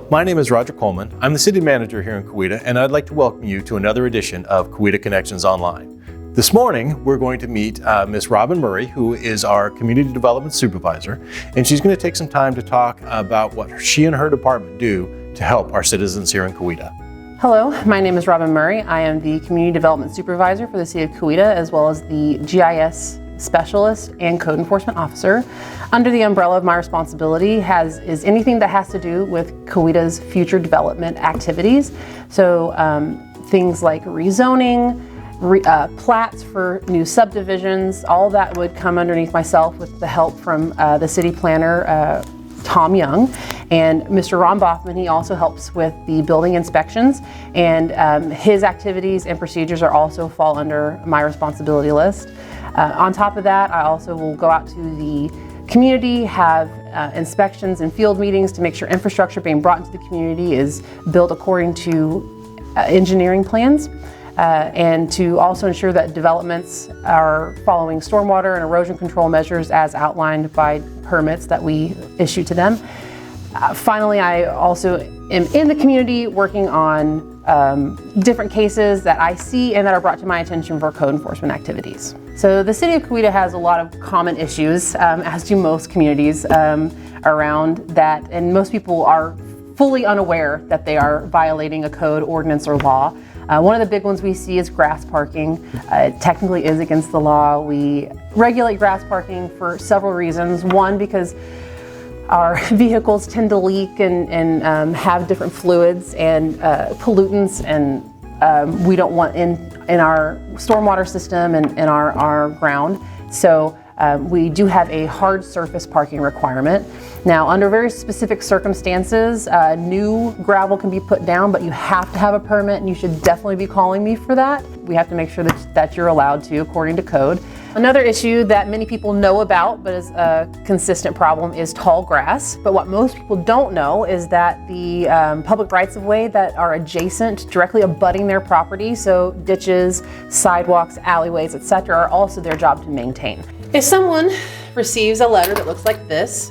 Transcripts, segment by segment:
Hello, my name is Roger Coleman. I'm the City Manager here in Coweta, and I'd like to welcome you to another edition of Coweta Connections Online. This morning, we're going to meet Ms. Robyn Murray, who is our Community Development Supervisor, and she's going to take some time to talk about what she and her department do to help our citizens here in Coweta. Hello, my name is Robyn Murray. I am the Community Development Supervisor for the City of Coweta, as well as the GIS Specialist and Code Enforcement Officer. Under the umbrella of my responsibility is anything that has to do with Coweta's future development activities. So things like rezoning, plats for new subdivisions, all that would come underneath myself with the help from the city planner, Tom Young, and Mr. Ron Boffman. He also helps with the building inspections, and his activities and procedures are also fall under my responsibility list. On top of that, I also will go out to the community, have inspections and field meetings to make sure infrastructure being brought into the community is built according to engineering plans, and to also ensure that developments are following stormwater and erosion control measures as outlined by permits that we issue to them. Finally, I also am in the community working on different cases that I see and that are brought to my attention for code enforcement activities. So the City of Coweta has a lot of common issues, as do most communities around that, and most people are fully unaware that they are violating a code, ordinance, or law. One of the big ones we see is grass parking. It technically is against the law. We regulate grass parking for several reasons. One, because our vehicles tend to leak and have different fluids and pollutants, and we don't want in our stormwater system and in our ground. So we do have a hard surface parking requirement. Now, under very specific circumstances, new gravel can be put down, but you have to have a permit, and you should definitely be calling me for that. We have to make sure that you're allowed to, according to code. Another issue that many people know about, but is a consistent problem, is tall grass. But what most people don't know is that the public rights-of-way that are adjacent, directly abutting their property, so ditches, sidewalks, alleyways, etc., are also their job to maintain. If someone receives a letter that looks like this,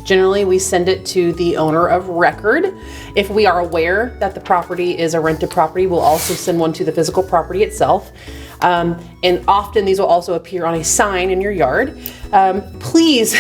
generally we send it to the owner of record. If we are aware that the property is a rented property, we'll also send one to the physical property itself. And often these will also appear on a sign in your yard. Please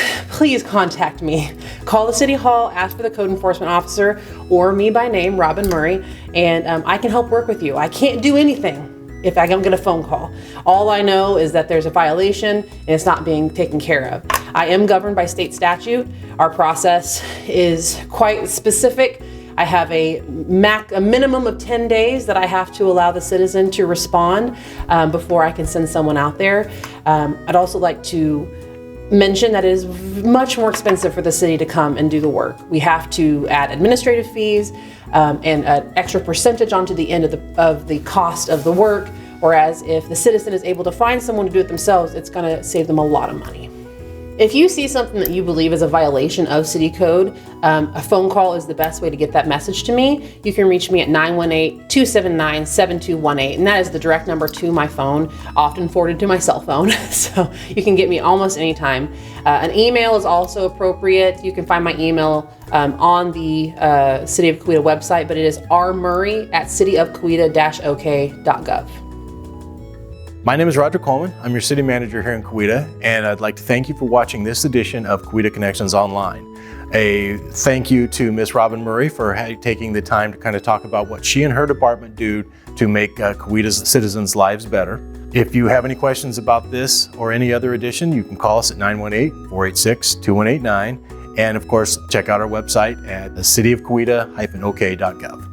contact me. Call the City Hall, ask for the Code Enforcement Officer, or me by name, Robyn Murray, and I can help work with you. I can't do anything if I don't get a phone call. All I know is that there's a violation and it's not being taken care of. I am governed by state statute. Our process is quite specific. I have a minimum of 10 days that I have to allow the citizen to respond before I can send someone out there. I'd also like to mention that it is much more expensive for the city to come and do the work. We have to add administrative fees and an extra percentage onto the end of the cost of the work, whereas if the citizen is able to find someone to do it themselves, it's going to save them a lot of money. If you see something that you believe is a violation of city code, a phone call is the best way to get that message to me. You can reach me at 918-279-7218, and that is the direct number to my phone, often forwarded to my cell phone, so you can get me almost anytime. An email is also appropriate. You can find my email on the City of Coweta website, but it is rmurray@cityofcoweta-ok.gov. My name is Roger Coleman. I'm your City Manager here in Coweta, and I'd like to thank you for watching this edition of Coweta Connections Online. A thank you to Ms. Robyn Murray for taking the time to kind of talk about what she and her department do to make Coweta's citizens' lives better. If you have any questions about this or any other edition, you can call us at 918-486-2189. And of course, check out our website at cityofcoweta-ok.gov.